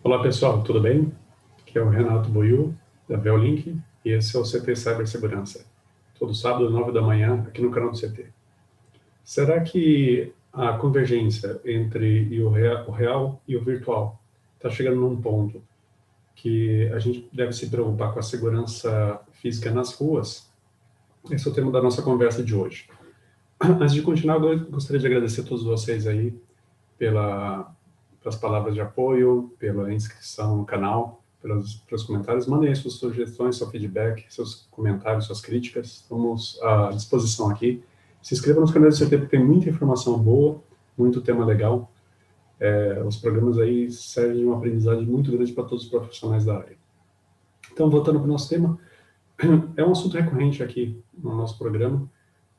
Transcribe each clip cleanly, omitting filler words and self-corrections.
Olá pessoal, tudo bem? Aqui é o Renato Boiú, da Veolink, e esse é o CT Cibersegurança. Todo sábado, 9 da manhã, aqui no canal do CT. Será que a convergência entre o real e o virtual está chegando num ponto que a gente deve se preocupar com a segurança física nas ruas? Esse é o tema da nossa conversa de hoje. Antes de continuar, eu gostaria de agradecer a todos vocês aí pelas palavras de apoio, pela inscrição no canal, pelos comentários. Mandem aí suas sugestões, seu feedback, seus comentários, suas críticas. Estamos à disposição aqui. Se inscreva nos canais do CT, porque tem muita informação boa, muito tema legal. Os programas aí servem de uma aprendizagem muito grande para todos os profissionais da área. Então, voltando para o nosso tema, é um assunto recorrente aqui no nosso programa,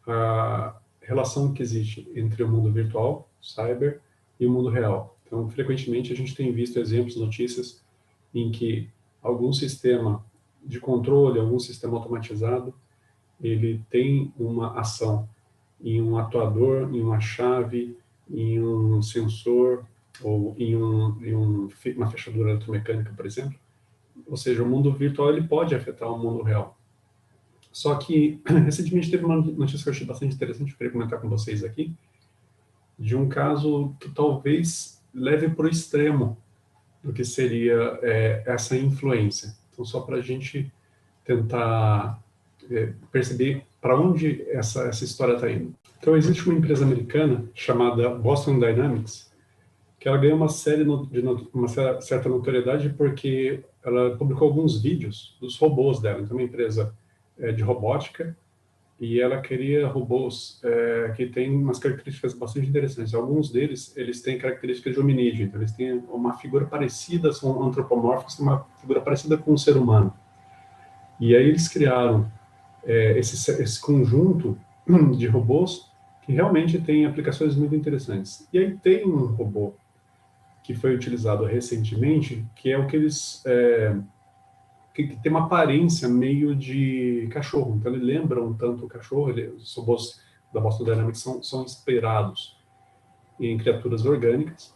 a relação que existe entre o mundo virtual, cyber, e o mundo real. Então, frequentemente, a gente tem visto exemplos, notícias, em que algum sistema de controle, algum sistema automatizado, ele tem uma ação em um atuador, em uma chave, em um sensor, ou em uma fechadura eletromecânica, por exemplo. Ou seja, o mundo virtual ele pode afetar o mundo real. Só que, recentemente, teve uma notícia que eu achei bastante interessante, eu queria comentar com vocês aqui, de um caso que talvez leve para o extremo do que seria essa influência. Então, só para a gente tentar perceber para onde essa história está indo. Então, existe uma empresa americana chamada Boston Dynamics, que ela ganhou uma certa notoriedade porque ela publicou alguns vídeos dos robôs dela. Então, uma empresa de robótica, e ela cria robôs que têm umas características bastante interessantes. Alguns deles, eles têm características de hominídeo, então eles têm uma figura parecida, são antropomórficos, têm uma figura parecida com um ser humano. E aí eles criaram esse conjunto de robôs que realmente tem aplicações muito interessantes. E aí tem um robô que foi utilizado recentemente, que é o que eles... que tem uma aparência meio de cachorro. Então, ele lembra um tanto o cachorro. Os robôs da Boston Dynamics são inspirados em criaturas orgânicas,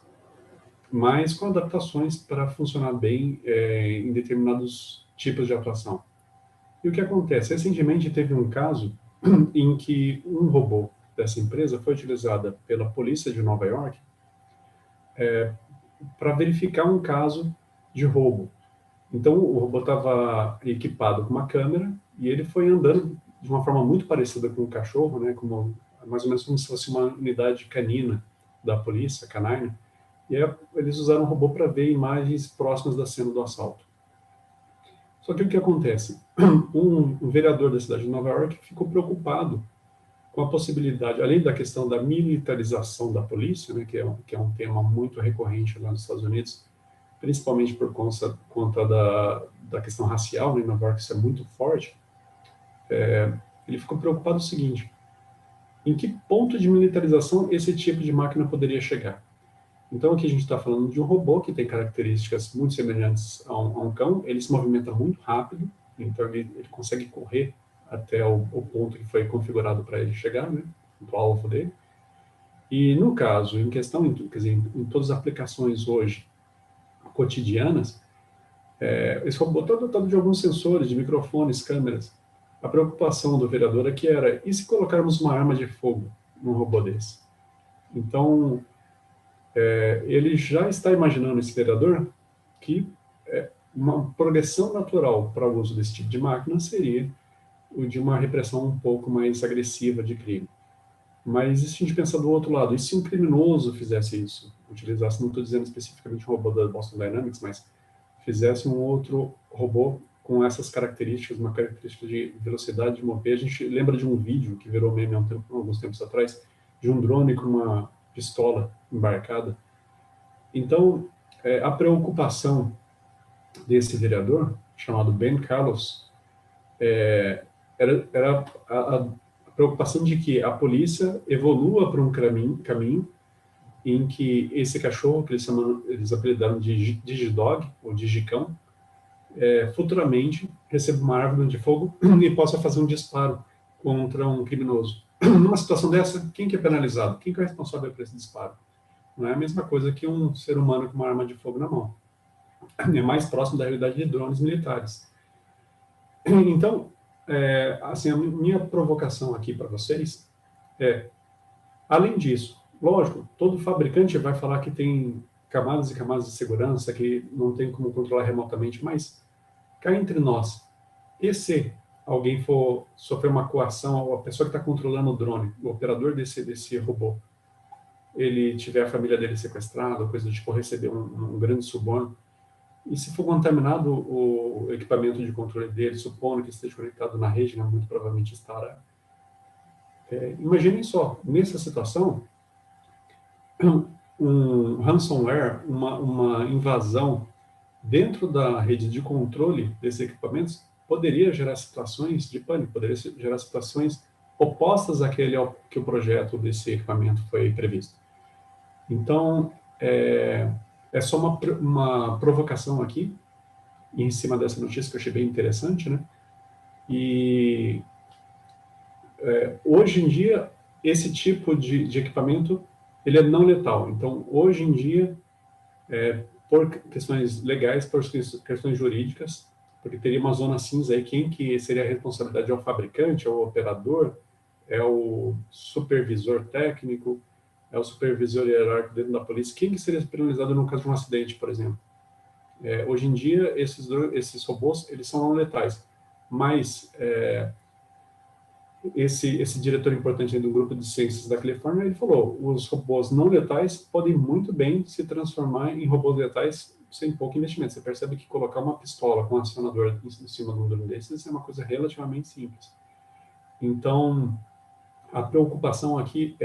mas com adaptações para funcionar bem em determinados tipos de atuação. E o que acontece? Recentemente teve um caso em que um robô dessa empresa foi utilizado pela polícia de Nova York para verificar um caso de roubo. Então, o robô estava equipado com uma câmera e ele foi andando de uma forma muito parecida com o cachorro, né, mais ou menos como se fosse uma unidade canina da polícia, canine, e aí, eles usaram o robô para ver imagens próximas da cena do assalto. Só que o que acontece? Um vereador da cidade de Nova York ficou preocupado com a possibilidade, além da questão da militarização da polícia, né, que é um tema muito recorrente lá nos Estados Unidos, principalmente por conta da questão racial, né, em Nova York isso é muito forte. Ele ficou preocupado o seguinte: em que ponto de militarização esse tipo de máquina poderia chegar? Então aqui a gente está falando de um robô que tem características muito semelhantes a um cão, ele se movimenta muito rápido, então ele consegue correr até o ponto que foi configurado para ele chegar, né, o alvo dele. E no caso, em questão, quer dizer, em todas as aplicações hoje cotidianas, esse robô está dotado de alguns sensores, de microfones, câmeras. A preocupação do vereador aqui era, e se colocarmos uma arma de fogo num robô desse? Então, ele já está imaginando, esse vereador, que uma progressão natural para o uso desse tipo de máquina seria o de uma repressão um pouco mais agressiva de crime. Mas e se a gente pensar do outro lado? E se um criminoso fizesse isso? Utilizasse, não estou dizendo especificamente um robô da Boston Dynamics, mas fizesse um outro robô com essas características, uma característica de velocidade de mover. A gente lembra de um vídeo que virou meme alguns tempos atrás, de um drone com uma pistola embarcada. Então, a preocupação desse vereador, chamado Ben Carlos, era a preocupação de que a polícia evolua para um caminho em que esse cachorro, que eles apelidaram de Digidog, ou Digicão, futuramente receba uma arma de fogo e possa fazer um disparo contra um criminoso. Numa situação dessa, quem que é penalizado? Quem que é responsável por esse disparo? Não é a mesma coisa que um ser humano com uma arma de fogo na mão. é mais próximo da realidade de drones militares. Então, assim, a minha provocação aqui para vocês é, além disso, lógico, todo fabricante vai falar que tem camadas e camadas de segurança, que não tem como controlar remotamente, mas cá entre nós, e se alguém for sofrer uma coação, ou a pessoa que está controlando o drone, o operador desse robô, ele tiver a família dele sequestrada, coisa do tipo, receber um grande suborno, e se for contaminado o equipamento de controle dele, supondo que esteja conectado na rede, né, muito provavelmente estará. Imaginem só, nessa situação, um ransomware, uma invasão dentro da rede de controle desses equipamentos poderia gerar situações de pânico, poderia gerar situações opostas àquele que o projeto desse equipamento foi previsto. Então, é só uma provocação aqui, em cima dessa notícia que eu achei bem interessante, né? E hoje em dia, esse tipo de equipamento, ele é não letal. Então, hoje em dia, por questões legais, por questões jurídicas, porque teria uma zona cinza aí, quem que seria a responsabilidade? É o fabricante, é o operador, é o supervisor técnico, é o supervisor hierárquico dentro da polícia, quem que seria penalizado no caso de um acidente, por exemplo? Hoje em dia, esses robôs, eles são não letais, mas esse diretor importante do grupo de ciências da Califórnia, ele falou, os robôs não letais podem muito bem se transformar em robôs letais sem pouco investimento. Você percebe que colocar uma pistola com um acionador em cima de um drone desses é uma coisa relativamente simples. Então, a preocupação aqui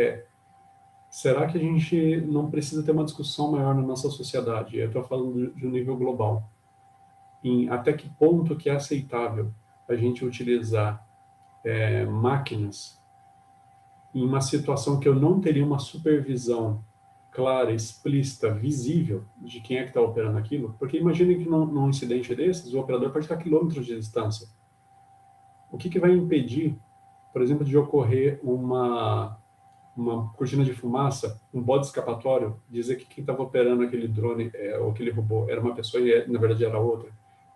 será que a gente não precisa ter uma discussão maior na nossa sociedade? Eu estou falando de um nível global. Em até que ponto que é aceitável a gente utilizar máquinas em uma situação que eu não teria uma supervisão clara, explícita, visível de quem é que está operando aquilo, porque imagine que num incidente desses, o operador pode estar a quilômetros de distância. O que vai impedir, por exemplo, de ocorrer uma cortina de fumaça, um bode escapatório, dizer que quem estava operando aquele drone ou aquele robô era uma pessoa e na verdade era outra?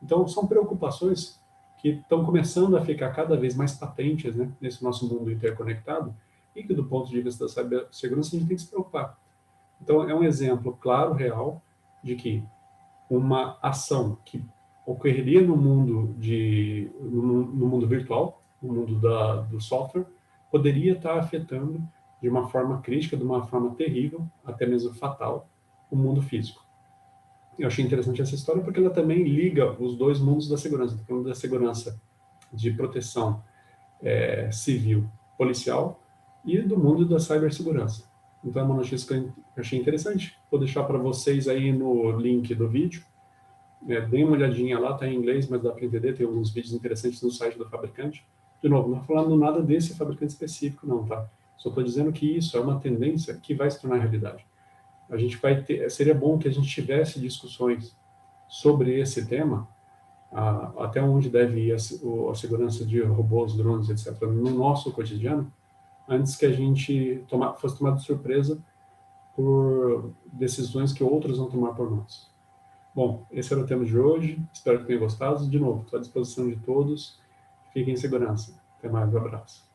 Então, são preocupações que estão começando a ficar cada vez mais patentes, né, nesse nosso mundo interconectado, e que do ponto de vista da cibersegurança a gente tem que se preocupar. Então, é um exemplo claro, real, de que uma ação que ocorreria no mundo no mundo virtual, no mundo do software, poderia estar afetando de uma forma crítica, de uma forma terrível, até mesmo fatal, o mundo físico. Eu achei interessante essa história porque ela também liga os dois mundos da segurança. Estou falando da segurança de proteção civil, policial, e do mundo da cibersegurança. Então é uma notícia que eu achei interessante. Vou deixar para vocês aí no link do vídeo. Deem uma olhadinha lá, está em inglês, mas dá para entender, tem alguns vídeos interessantes no site do fabricante. De novo, não estou falando nada desse fabricante específico, não, tá? Só estou dizendo que isso é uma tendência que vai se tornar realidade. A gente vai ter, seria bom que a gente tivesse discussões sobre esse tema, até onde deve ir a segurança de robôs, drones, etc., no nosso cotidiano, antes que a gente fosse tomado de surpresa por decisões que outros vão tomar por nós. Bom, esse era o tema de hoje, espero que tenham gostado. De novo, estou à disposição de todos, fiquem em segurança. Até mais, um abraço.